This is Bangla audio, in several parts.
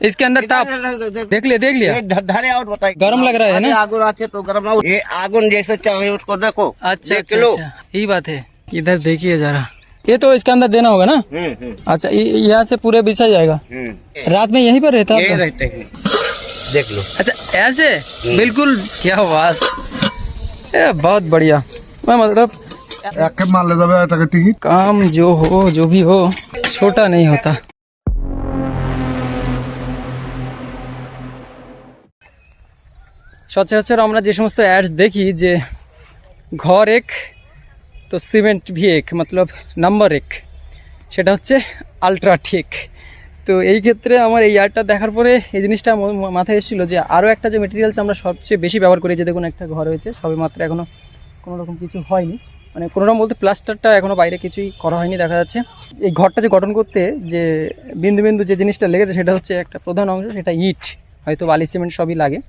इसके अंदर ताप देख लिया धारे और बताइए, गरम लग रहा है ना? आगुन आते तो गरम ना, ये आगुन जैसे चल रही उसको देखो। अच्छा देख अच्छा लो। अच्छा, यही बात है। इधर देखिए जरा, ये तो इसके अंदर देना होगा ना? अच्छा, यहाँ से पूरे बिछा जाएगा। रात में यहीं पर रहता है? रहते हैं, देख लो। अच्छा ऐसे बिल्कुल, क्या बात, बहुत बढ़िया। मैं मतलब मान ले टिकट, काम जो हो, जो भी हो, छोटा नहीं होता। সচরাচর আমরা যে সমস্ত অ্যাডস দেখি যে ঘর এক তো সিমেন্ট ভি এক, মতলব নাম্বার এক, সেটা হচ্ছে আলট্রাটেক। তো এই ক্ষেত্রে আমার এই অ্যাডটা দেখার পরে এই জিনিসটা মাথায় এসেছিলো যে আরও একটা যে মেটেরিয়ালস আমরা সবচেয়ে বেশি ব্যবহার করি, যে দেখুন একটা ঘর হয়েছে সবে মাত্র, এখনও কোনো রকম কিছু হয়নি, মানে কোনো রকম বলতে প্লাস্টারটা এখনও বাইরে কিছুই করা হয়নি দেখা যাচ্ছে। এই ঘরটা যে গঠন করতে যে বিন্দু বিন্দু যে জিনিসটা লেগেছে সেটা হচ্ছে একটা প্রধান অংশ, সেটা ইট, হয়তো বালি সিমেন্ট সবই লাগে।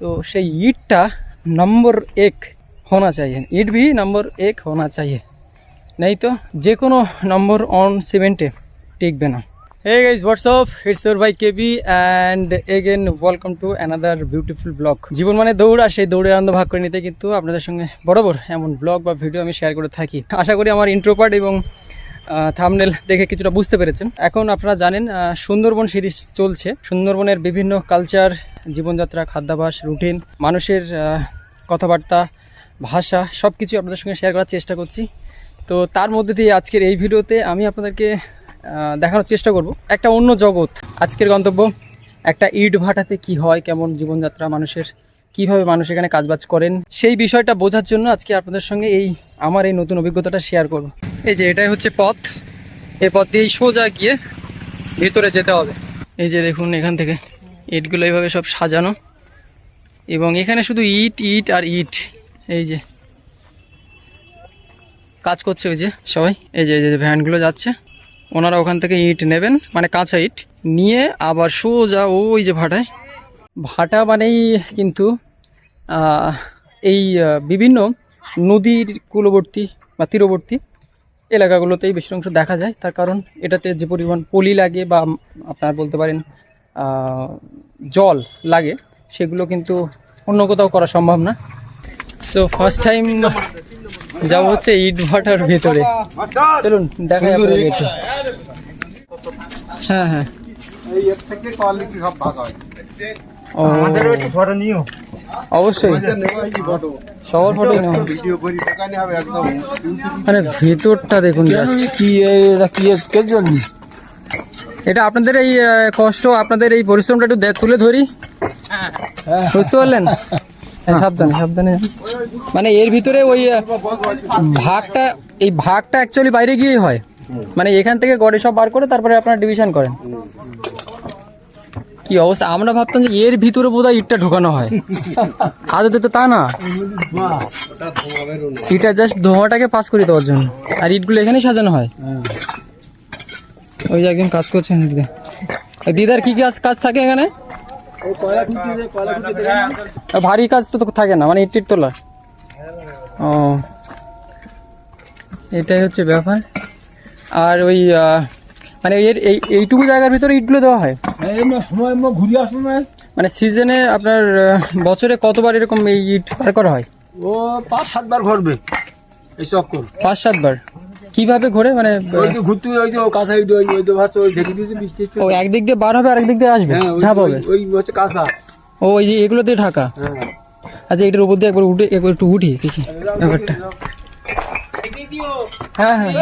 तो সেই ईटটা नंबर एक होना चाहिए, ईट भी नंबर एक होना चाहिए, नहीं तो যে কোনো नंबर ऑन सीमेंटे टिकবে না। Hey guys what's up, it's your भाई KB and again welcome to another beautiful blog. জীবন মানে দৌড়, আর সেই দৌড়ের আনন্দ ভাগ করে নিতে কিন্তু আপনাদের সঙ্গে বরাবর এমন ব্লগ বা ভিডিও আমি শেয়ার করে থাকি। আশা করি আমার ইন্ট্রো পার্ট এবং থাম্বনেল দেখে কিছুটা বুঝতে পেরেছেন। এখন আপনারা জানেন সুন্দরবন সিরিজ চলছে, সুন্দরবনের বিভিন্ন কালচার, জীবনযাত্রা, খাদ্যাভ্যাস, রুটিন, মানুষের কথাবার্তা, ভাষা, সব কিছু আপনাদের সঙ্গে শেয়ার করার চেষ্টা করছি। তো তার মধ্যে দিয়ে আজকের এই ভিডিওতে আমি আপনাদেরকে দেখানোর চেষ্টা করব একটা অন্য জগৎ। আজকের গন্তব্য একটা ইট ভাটাতে কি হয়, কেমন জীবনযাত্রা মানুষের, কিভাবে মানুষ এখানে কাজবাজ করেন, সেই বিষয়টা বোঝার জন্য আজকে আপনাদের সঙ্গে আমার এই নতুন অভিজ্ঞতাটা শেয়ার করব। এই যে এটাই হচ্ছে পথ, এই পথ দিয়েই সোজা গিয়ে ভিতরে যেতে হবে। এই যে দেখুন এখান থেকে ইটগুলো এইভাবে সব সাজানো, এবং এখানে শুধু ইট ইট আর ইট। এই যে কাজ করছে ওই যে সবাই, এই যে ভ্যানগুলো যাচ্ছে, ওনারা ওখান থেকে ইট নেবেন, মানে কাঁচা ইট নিয়ে আবার সোজা ওই যে ভাটা মানেই কিন্তু এই বিভিন্ন নদীর কূলবর্তী বা তীরবর্তী এলাকাগুলোতেই বেশি অংশ দেখা যায়। তার কারণ এটাতে যে পরিমাণ পলি লাগে বা আপনার বলতে পারেন জল লাগে, সেগুলো কিন্তু অন্য কোথাও করা সম্ভব না। সো ফার্স্ট টাইম যাবো হচ্ছে ইট ভাটার ভেতরে, চলুন দেখাই আপনাদের একটু। হ্যাঁ হ্যাঁ, অবশ্যই সবার ফটো মানে ভেতরটা দেখুন জাস্ট কি, এটা আপনাদের এই কষ্ট, আপনাদের এই পরিশ্রমটা একটু তুলে ধরি, বুঝতে পারলেন? সাবধানে সাবধানে, মানে এর ভিতরে ওই ভাগটা, এই ভাগটা অ্যাকচুয়ালি বাইরে গিয়েই হয়, মানে এখান থেকে গড়ে সব বার করে তারপরে আপনারা ডিভিশন করেন। কি অবস্থা, আমরা ভাবতাম যে এর ভিতরে বোধহয় ইটটা ঢোকানো হয়, আদতে তো তা না, ইটটা জাস্ট ধোঁয়াটাকে পাস করে দেওয়ার জন্য, আর ইটগুলো এখানেই সাজানো হয়। ওই যে একজন কাজ করছেন দিদা, দিদার কি কাজ থাকে এখানে? ভারী কাজ তো থাকে না, মানে ইট টিট তোলা। ও এটাই হচ্ছে ব্যাপার। আর ওই মানে এইটুকু জায়গার ভিতরে ইটগুলো দেওয়া হয় ঘুরে আসুন, মানে সিজনে আপনার বছরে কতবার এরকম এই ইট পার করা হয়? ও 5-7 বার ঘুরবে এই চক্কর, 5-7 বার। কিভাবে ঘোরে, মানে ঘুরতে ওই যে কাঁচা ইট ওই দেখে দিয়েছে বৃষ্টি, ও একদিক দিয়ে বার হবে আর একদিক দিয়ে আসবে, ঝাঁপ হবে, ওই হচ্ছে কাঁচা, ও ওই যে এগুলো দিয়ে ঢাকা। আচ্ছা এটার উপর দিয়ে একবার একটু উঠি দেখি ব্যাপারটা। হ্যাঁ হ্যাঁ,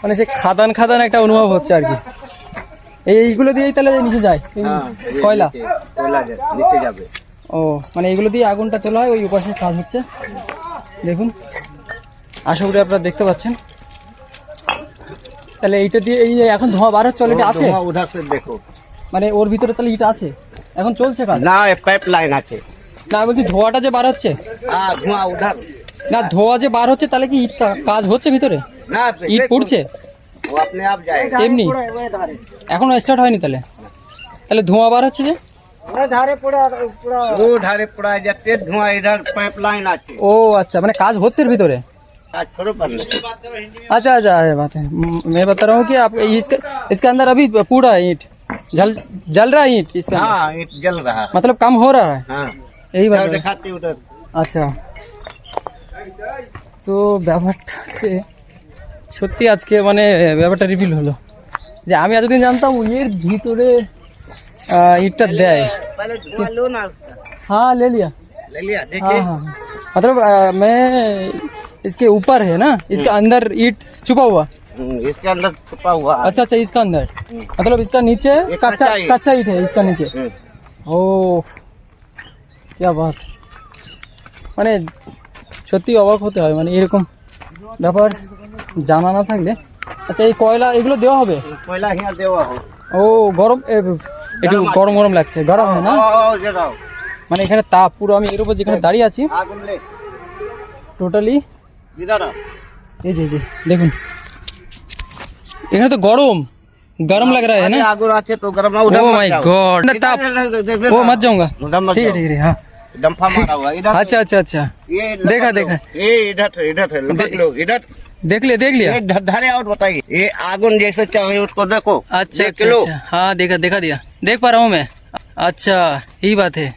মানে সে খাদান খাদান একটা অনুভব হচ্ছে আর কি। এইগুলো দিয়েই তাহলে নিচে যায় কয়লা, নিচে যাবে। ও মানে এইগুলো দিয়ে আগুনটা তোলা হয়, ওই উপাসের কাজ হচ্ছে। দেখুন আশা করি আপনারা দেখতে পাচ্ছেন। তাহলে এইটা দিয়ে এই যে এখন ধোঁয়া বার হচ্ছে, অলরেডি আছে, দেখো মানে ওর ভিতরে তাহলে ইট আছে, এখন চলছে কাজ না, পাইপ লাইন আছে না, বলছি ধোঁয়াটা যে বার হচ্ছে, ধোঁয়া উধার না ধোঁয়া যে বার হচ্ছে, তাহলে কি ইট কাজ হচ্ছে ভিতরে, না ইট পড়ছে আপনি আপ যায় এমনি, এখনো স্টার্ট হয়নি? তাহলে ধোঁয়া বার হচ্ছে যে ও ধারে পড়া যাচ্ছে ধোঁয়া, ইধার পাইপ লাইন আছে। ও আচ্ছা, মানে কাজ হচ্ছে এর ভিতরে। आज करो पढ़ने अच्छा अच्छा ये बात है। मैं बता रहा हूँ कि आप इसके अंदर अभी पूरा ईंट जल रहा है ईंट इसके अंदर, हाँ ईंट जल रहा है मतलब काम हो रहा है, हाँ यही बात जाओ है। दिखाती उधर আচ্ছা, তো ব্যাপারটা হচ্ছে সত্যি আজকে মানে ব্যাপারটা রিভিল হলো যে আমি এতদিন জানতাম এর ভিতরে ইটটা দেয়। पहले धुआं लो ना उसका हाँ ले लिया, ले लिया हाँ देखिए हाँ मतलब मैं इसके ऊपर है ना, इसके अंदर ईट छुपा हुआ। इसके अंदर छुपा हुआ है। अच्छा अच्छा, इसका अंदर मतलब इसका नीचे ये कच्चा कच्चा ईंट। कच्चा ईट है इसका नीचे। हम्म, ও क्या बात, মানে সত্যি অবাক হতে হয়, মানে এরকম ব্যাপার জানা না থাকলে। আচ্ছা এই কয়লা এগুলো দেওয়া হবে? कोयला यहाँ देवा हो ও গরম একটু গরম গরম লাগছে, গরম হয় না जराओ মানে এখানে তাপ পুরো, আমি এর উপর যেখানে দাঁড়িয়ে আছি आगुन ले টোটালি इधर आओ এই যে দেখুন এখানে তো গরম गरम लग रहा है ना। आगुन आचे तो गरम ना उधर ओ मत माय जाओ। गॉड इधर- ताप, इधर- इधर- ओ मत जाऊंगा, उधर मत ठीक है जाओ। ठीक है हाँ। डंफा मारा हुआ इधर अच्छा अच्छा अच्छा, ये देखा, लपक लो। देखा। ये इधर है लपक लो इधर देख लिया ये धरे और बताइए ये आगुन जैसे चल रही है उसको देखो अच्छा देख अच्छा लो। अच्छा, हाँ देखा दिया, देख पा रहा हूँ मैं। अच्छा यही बात है,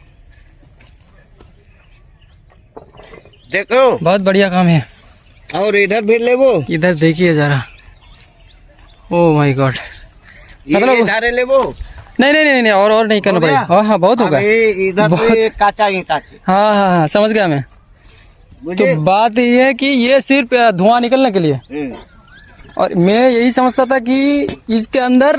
देखो बहुत बढ़िया काम है। और इधर भी ले वो इधर देखिए जरा, ओ माय गॉड, ये मतलब- धारे ले वो नहीं और नहीं करना हो गया? पड़ेगा। हाँ बहुत होगा। अब ये इधर बहुत- से काचा ईंटा से हाँ समझ गया मैं। तो बुझे बात ये है कि ये सिर्फ धुआं निकलने के लिए, और मैं यही समझता था कि इसके अंदर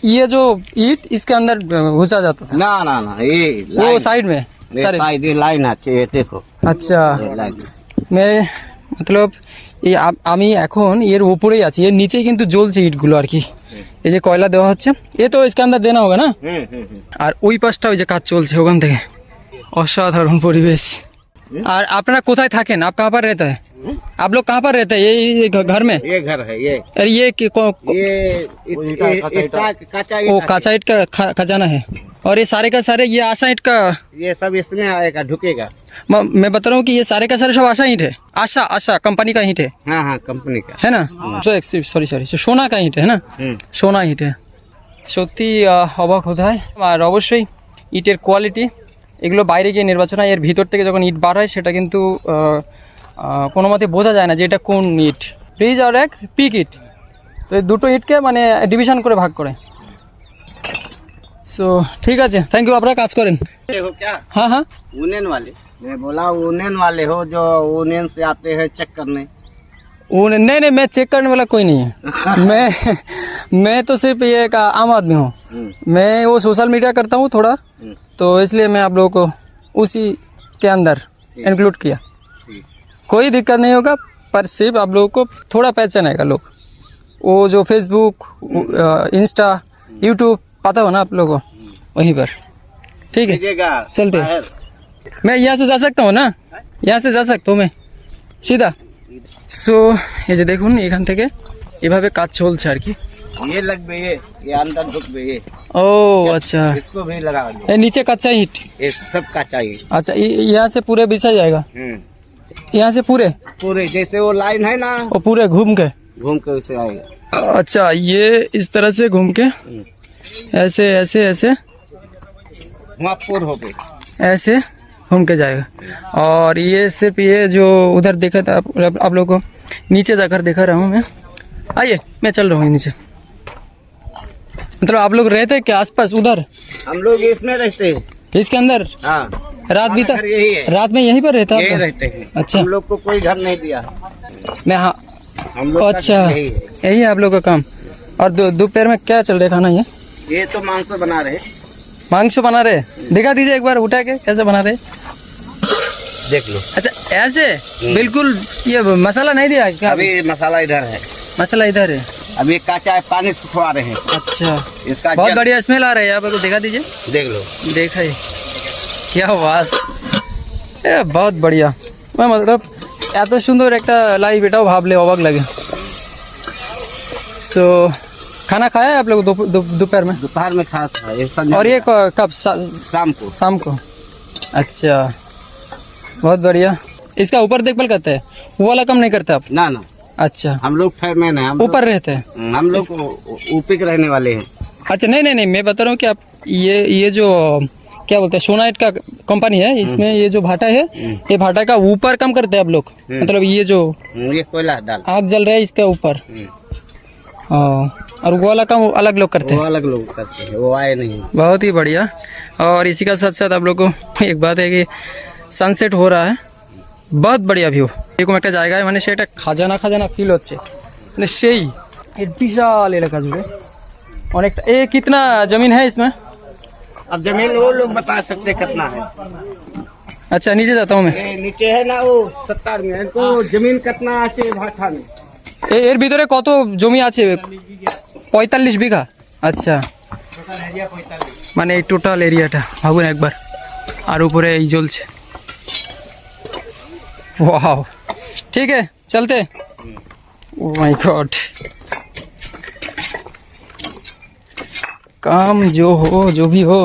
ये जो ईट इसके अंदर घुसा जाता था, ना ना ना ये वो लाइन साइड में ये सारे। साइड ये लाइन আছে ये देखो আচ্ছা ये लाइन मैं मतलब এই আমি এখন এর উপরেই আছি, এর নিচেই কিন্তু জ্বলছে ইটগুলো আর কি। এই যে কয়লা দেওয়া হচ্ছে এ তো इसके अंदर देना होगा ना। আর ওই পাশটা ওই যে কাজ চলছে ওখান থেকে, অসাধারণ পরিবেশ। আর আপনারা কোথায় থাকেন, आप कहाँ पर रहता है, आप लोग कहाँ पर रहते हैं, ये घर में? ये घर है ये अरे ये काचा वो ईंट काचा ईट का खजाना है, और ये सारे का सारे ये आशा ईट का ये सब इसमें आएगा ढुकेगा मैं बता रहा हूँ कि ये सारे का सारे सब आशा ईट है, आशा कंपनी का ईट है हाँ कंपनी का है ना। সরি সোনা का ईट है ना, সোনা ইট সত্যি অবাক হতে হয়। আর অবশ্যই ইটের কোয়ালিটি এগুলো বাইরে গিয়ে নির্বাচন হয়, এর ভিতর থেকে যখন ইট বার হয় সেটা কিন্তু কোনো মতে বোঝা যায় না যে এটা কোন ইট। ফ্রিজ আর এক পিক ইট, তো এই দুটো ইটকে মানে ডিভিশন করে ভাগ করে। সো ঠিক আছে, থ্যাংক ইউ, আপনারা কাজ করেন। हो क्या हाँ हाँ यूनियन वाले मैं बोला यूनियन वाले हो जो यूनियन से आते हैं चेक करने वो नहीं मैं चेक करने वाला कोई नहीं है। मैं तो सिर्फ ये एक आम आदमी हूँ, मैं वो सोशल मीडिया करता हूँ थोड़ा, तो इसलिए मैं आप लोगों को उसी के अंदर इंक्लूड किया। ठीक। कोई दिक्कत नहीं होगा, पर सिर्फ आप लोगों को थोड़ा पहचान आएगा लोग। वो जो फेसबुक इंस्टा यूट्यूब पता हो ना आप लोगों को, वहीं पर ठीक है। भेजेगा चलते हैं। बाहर। मैं यहाँ से जा सकता हूँ না, यहाँ से जा सकता हूँ मैं सीधा। সো এই যে দেখুন এখান থেকে এভাবে কাজ চলছে আর কি। ये लगबे ये अंदर ढुकबे ये ও अच्छा, इसको भी लगा दो ये नीचे कच्चा ईट, ये सब का चाहिए अच्छा यहाँ से पूरे बिछा जाएगा, यहाँ से पूरे पूरे जैसे वो लाइन है ना और पूरे घूम के। घूम के उसे आएगा अच्छा ये इस तरह से घूम के ऐसे ऐसे ऐसे वहाँ पूर हो गए ऐसे घूम के जाएगा। और ये सिर्फ ये जो उधर देखा था आप लोगों को, नीचे जाकर देखा रहा हूँ मैं। आइए मैं चल रहा हूँ नीचे। मतलब आप लोग रहते हैं क्या आसपास उधर हम लोग इसमें रहते हैं इसके अंदर? हाँ रात भी हमारा घर यही है रात में यहीं पर रहता यही है? रहते हैं अच्छा। हम लोग को कोई घर नहीं दिया मैं हाँ हम लोग का अच्छा घर यही है यही है आप लोग का काम। और दोपहर में क्या चल रहा है खाना, ये तो मांस बना रहे मांस बना रहे, दिखा दीजिए एक बार उठा के कैसे बना रहे। देख लो अच्छा ऐसे बिल्कुल, ये मसाला नहीं दिया क्या? अभी मसाला इधर है मसाला इधर है। अभी काचा है पानी सुखवा रहे हैं अच्छा इसका बहुत जल- बढ़िया स्मेल आ रहा है, यहाँ पर दिखा दीजिए। देख लो देखा ही क्या बात, এ बहुत बढ़िया। मैं मतलब এত সুন্দর একটা লাইভ এটাও ভাবলে অবাক লাগে। सो खाना खाया है आप लोग दोपहर में? दोपहर में खास है ये संजय और ये कब शाम को शाम को? अच्छा बहुत बढ़िया। इसका ऊपर देखभाल करते हैं, वो वाला काम नहीं करते आप? ना ना, अच्छा, हम लोग फायरमैन है, ऊपर रहते हैं। हम लोग ऊपर के रहने वाले हैं। अच्छा, नहीं नहीं नहीं, मैं बता रहा हूँ कि आप ये जो क्या बोलते हैं सोनाइट का कंपनी है, इसमें ये जो भाटा है, ये भाटा का ऊपर काम करते हैं आप लोग? मतलब ये जो ये कोयला डाल आग जल रहा है इसके ऊपर। और वो वाला काम अलग लोग करते वो हैं? अलग लोग करते हैं, वो आए नहीं। बहुत ही बढ़िया। और इसी का साथ साथ आप लोग को एक बात है कि সানসেট हो रहा है, बहुत बढ़िया ভিউ। এরকম একটা জায়গায় মানে সেটা খাজানা খাজানা ফিল হচ্ছে, মানে সেই এই বিশাল এলাকা জুড়ে অনেকটা। এ कितना जमीन है इसमें? अब जमीन वो लोग बता सकते कितना है। अच्छा, नीचे जाता हूँ मैं। ये नीचे है ना वो 70 में, इनको जमीन कितना আছে भाटा में। এর ভিতরে কত জমি আছে? 45 বিঘা। আচ্ছা, মানে এই টোটাল এরিয়াটা ভাবুন একবার, আর উপরে এই জ্বলছে। वाह, ठीक है चलते। ओह माय गॉड, काम जो हो जो भी हो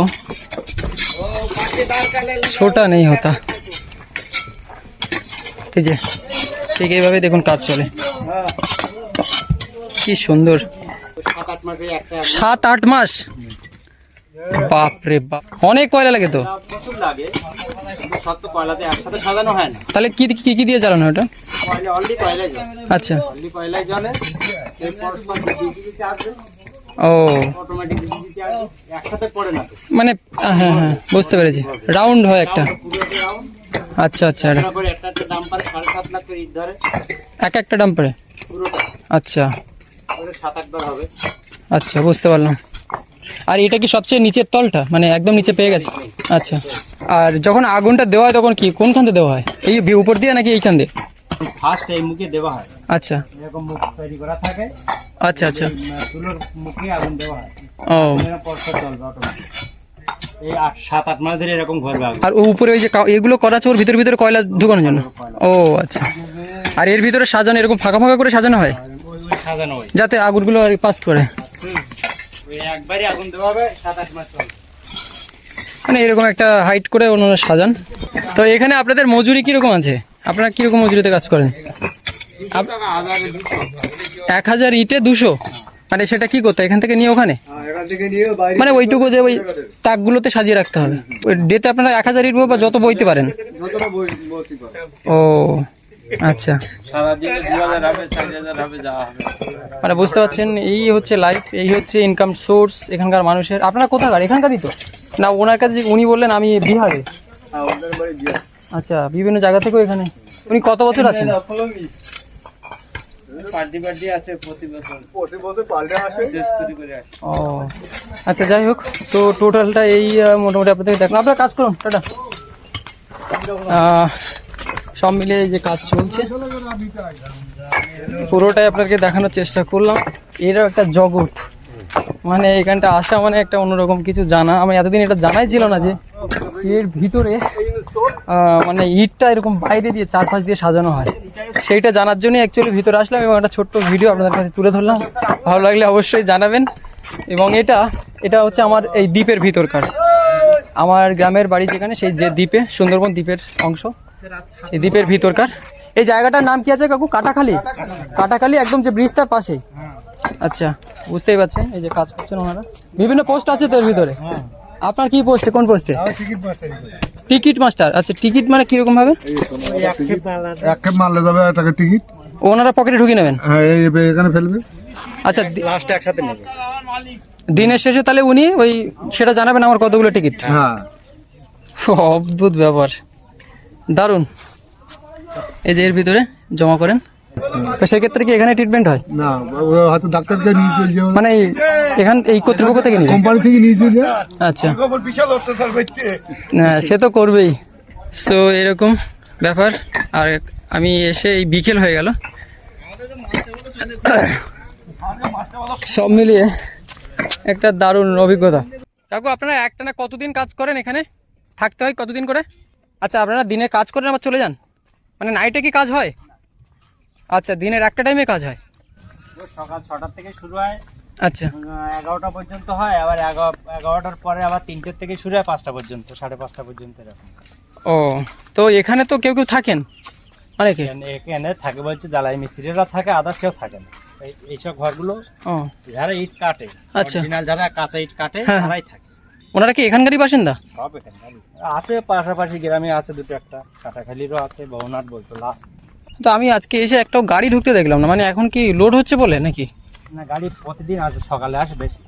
छोटा नहीं होता। এই যে ঠিক এইভাবে দেখুন কাজ চলে, কি সুন্দর। 7-8 মাস, বাপ রে বাপ, অনেক কয়লা লাগে তো। প্রচুর লাগে, কিন্তু সব তো কয়লাতে একসাথে সাজানো হয় না। তাহলে কি কি কি দিয়ে চালানো ওটা? কয়লা অনলি কয়লাই জ্বলে, আচ্ছা, অনলি কয়লাই জ্বলে। এরপর ডিজিটি আসবে, ও অটোমেটিক ডিজিটি আসবে, একসাথে পড়ে না তো। মানে হ্যাঁ হ্যাঁ বুঝতে পেরেছি, রাউন্ড হয় একটা। পুরো রাউন্ড, আচ্ছা আচ্ছা, তারপরে একটা ডাম্পারে 7.5 লাখ করে ইট ধরে একটা ডাম্পারে। পুরোটা, আচ্ছা ওরে 7-8 বার হবে। আচ্ছা, বুঝতে পারলাম। আর এটা কি সবচেয়ে নিচের তলটা, মানে একদম নিচে পেয়ে গেছে? আচ্ছা, আর যখন আগুনটা দেওয়া হয় তখন কি কোনখান দিয়ে দেওয়া হয়? এই উপর দিয়ে নাকি এইখান দিয়ে? ফার্স্ট এই মুখে দেওয়া হয়, আচ্ছা এরকম মুখ তৈরি করা থাকে, আচ্ছা আচ্ছা, চুলোর মুখে আগুন দেওয়া হয়, ও। এর পর চলবে অটোমেটিক। এই 7-8 মাস ধরে এরকম ঘুরবে আগুন। আর উপরে ওই যে এগুলো করা আছে ওর ভিতরে ভিতরে কয়লা ঢুকানোর জন্য? ও আচ্ছা। আর এর ভিতরে সাজানো এরকম ফাঁকা ফাঁকা করে সাজানো হয় ওই সাজানো হয়, যাতে আগুনগুলো পাস করে। ওই একবারই আগুন দেওয়া হবে, 7-8 মাস চলবে। মানে এরকম একটা হাইট করে ওনারা সাজান। তো এখানে আপনাদের মজুরি কিরকম আছে? আপনারা কিরকম মজুরিতে কাজ করেন? 1000 ইটে 200, মানে সেটা কি করতে এখান থেকে নিয়ে ওখানে, মানে ওইটুকু যে ওই তাকগুলোতে সাজিয়ে রাখতে হবে। ওই ডেতে আপনারা 1000 ইট বা যত বইতে পারেন। ও আচ্ছা, সারাদিনে 2000 হবে, 4000 হবে, যা হবে। মানে বুঝতে পারছেন, এই হচ্ছে লাইফ, এই হচ্ছে ইনকাম সোর্স এখানকার মানুষের। আপনারা কোথাকার? এখানকারই তো না? ওনার কাছে উনি বললেন আমি বিহারে। আচ্ছা, বিভিন্ন জায়গা থেকেও এখানে। উনি কত বছর আছেন? পার্টি পার্টি আছে, প্রতি বছর পাল্টে আসে, শেষ করে আসে। ও আচ্ছা, যাই হোক, তো টোটালটা এই মোটামুটি আপনাদের দেখলাম। আপনারা কাজ করুন, টাটা। সব মিলে এই যে কাজ চলছে পুরোটাই আপনাকে দেখানোর চেষ্টা করলাম। এরও একটা জগৎ, মানে এখানটা আসা মানে একটা অন্যরকম কিছু জানা। আমি এতদিন এটা জানাই ছিল না যে এর ভিতরে মানে ইটটা এরকম বাইরে দিয়ে চারপাশ দিয়ে সাজানো হয়। সেইটা জানার জন্যই অ্যাকচুয়ালি ভিতরে আসলাম এবং একটা ছোট্ট ভিডিও আপনাদের কাছে তুলে ধরলাম। ভালো লাগলে অবশ্যই জানাবেন। এবং এটা হচ্ছে আমার এই দ্বীপের ভিতরকার, আমার গ্রামের বাড়ি যেখানে, সেই যে দ্বীপে, সুন্দরবন দ্বীপের অংশ, এই দ্বীপের ভিতরকার। এই জায়গাটার নাম কি আছে কাকু? কাটাখালী। কাটাখালী, একদম যে ব্রিজটার পাশেই। আচ্ছা, বুঝতেই পারছেন, এই যে কাজ করছেন ওনারা। বিভিন্ন পোস্ট আছে তো এর ভিতরে। আপনার কি পোস্টে? কোন পোস্টে? Ticket master. আচ্ছা, টিকিট মানে কিরকম ভাবে? এক খেপ মারলে যাবে টাকা টিকিট, ওনারা পকেটে ঢুকিয়ে নেবেন? হ্যাঁ এখানে ফেলবে। আচ্ছা, লাস্টে একসাথে নেবে দিনের শেষে তাহলে উনি ওই সেটা জানাবেন আমার কতগুলো টিকিট। হ্যাঁ, অদ্ভুত ব্যাপার, দারুণ। এই যে এর ভিতরে জমা করেন, তো সেক্ষেত্রে কি এখানে ট্রিটমেন্ট হয়? না হয়তো ডাক্তারকে নিয়ে চলে যাবে, মানে এখান এই কর্তৃপক্ষ থেকে নিয়ে? কোম্পানি থেকে নিয়ে চলে যাবে। আচ্ছা, হ্যাঁ সে তো করবেই। সো এরকম ব্যাপার। আর আমি এসে এই বিকেল হয়ে গেল, সব মিলিয়ে একটা দারুণ অভিজ্ঞতা। কাকু, আপনারা একটানা কতদিন কাজ করেন এখানে? থাকতে হয় কতদিন করে? আচ্ছা, আপনারা দিনে কাজ করেন আবার চলে যান, মানে নাইটে কি কাজ হয়? আচ্ছা, দিনের একটা টাইমে কাজ হয়? সকাল 6টা থেকে শুরু হয়, আচ্ছা 11টা পর্যন্ত হয়, আবার 11টার পরে আবার 3টের থেকে শুরু হয় 5টা পর্যন্ত, 5:30 পর্যন্ত এরকম। ও, তো এখানে তো কেউ কেউ থাকেন? অনেকে? এখানে থাকে বলছে জ্বালাই মিস্ত্রিরা থাকে, আদার্স কেউ থাকে না। এইসব ঘরগুলো ও যারা ইট কাটে, আচ্ছা। অরিজিনাল যারা কাঁচা ইট কাটে হ্যাঁ। তারাই থাকে। ওনারা কি এখানকারই বাসিন্দা? সব এখানে আছে, পাশাপাশি গ্রামে আছে দুটো একটা, কাটাখালিরও আছে, বহুনাট বলতো লাস্ট। তো আমি আজকে এসে একটা গাড়ি ঢুকতে দেখলাম না, মানে এখন কি লোড হচ্ছে বলে নাকি? না, গাড়ি প্রতিদিন আসে, সকালে আসে বেশি।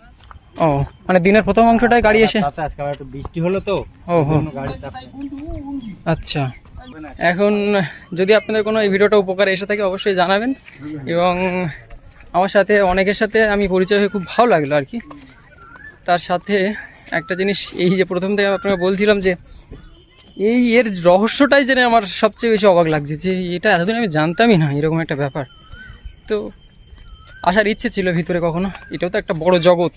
ও মানে দিনের প্রথম অংশটায় গাড়ি এসে? তাতে আজকে আবার একটু বৃষ্টি হলো তো, ও হো, ওই জন্য গাড়ি চাপ নেই। আচ্ছা। এখন যদি আপনাদের কোনো এই ভিডিওটা উপকারে এসে থাকে অবশ্যই জানাবেন, এবং আমার সাথে অনেকের সাথে আমি পরিচয় হয়ে খুব ভালো লাগলো আর কি। তার সাথে একটা জিনিস, এই যে প্রথম থেকে আপনাকে বলছিলাম যে এর রহস্যটাই জেনে আমার সবচেয়ে বেশি অবাক লাগছে, যে এটা এতদিন আমি জানতামই না এরকম একটা ব্যাপার। তো আসার ইচ্ছে ছিল ভিতরে কখনো, এটাও তো একটা বড় জগৎ।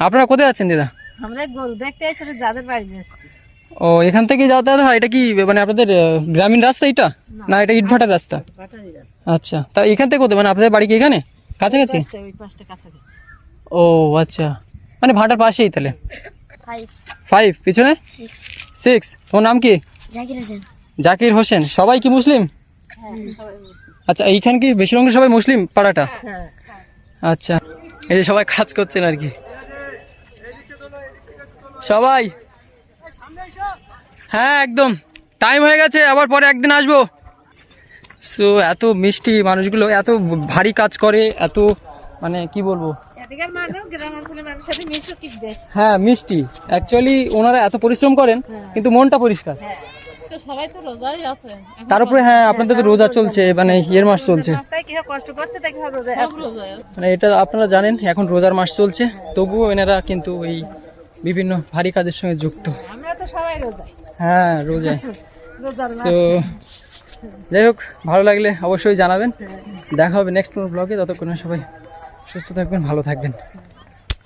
আপনারা কোথায় আছেন দিদা? আমরা গরু দেখতে এসে যাদের বাড়ি যাচ্ছি। ও এখান থেকে যাতায়াত হয়? এটা কি মানে আপনাদের গ্রামীণ রাস্তা এটা, না এটা ইটভাটার রাস্তা? বাটারি রাস্তা। আচ্ছা, তা এখান থেকে কোথায়, মানে আপনাদের বাড়ি কি এখানে কাছাকাছি? ওই পাশটা কাছাকাছি। ও আচ্ছা, মানে ভাটার পাশেই তাহলে। 5 5 পিছনে 6। তোমার নাম কি? জাকির হোসেন। জাকির হোসেন। সবাই কি মুসলিম? আচ্ছা, এইখান কি বেশিরভাগ সবাই মুসলিম পাড়াটা? হ্যাঁ। আচ্ছা, এই যে সবাই কাজ করছেন আর কি সবাই। হ্যাঁ একদম, টাইম হয়ে গেছে, আবার পরে একদিন আসবো। সো এত মিষ্টি মানুষগুলো, এত ভারী কাজ করে, এত মানে কি বলবো। এদিকের মানুষ গ্রাম অঞ্চলের মানুষের সাথে মিশো কি দেশ। হ্যাঁ মিষ্টি, অ্যাকচুয়ালি ওনারা এত পরিশ্রম করেন কিন্তু মনটা পরিষ্কার। তো সবাই তো রোজাই আছে। তার উপরে হ্যাঁ আপনাদের তো রোজা চলছে, মানে ইয়ের মাস চলছে, রাস্তায় কি কষ্ট করছে তাই কি রোজাই আছে। মানে এটা আপনারা জানেন এখন রোজার মাস চলছে, তবুও এনারা কিন্তু এই বিভিন্ন ভারী কাজের সঙ্গে যুক্ত। আমরা তো সবাই রোজাই। হ্যাঁ রোজায়। রোজার মাস। তো যাই হোক, ভালো লাগলে অবশ্যই জানাবেন। দেখা হবে নেক্সট কোনো ব্লগে, ততক্ষণে সবাই সুস্থ থাকবেন, ভালো থাকবেন।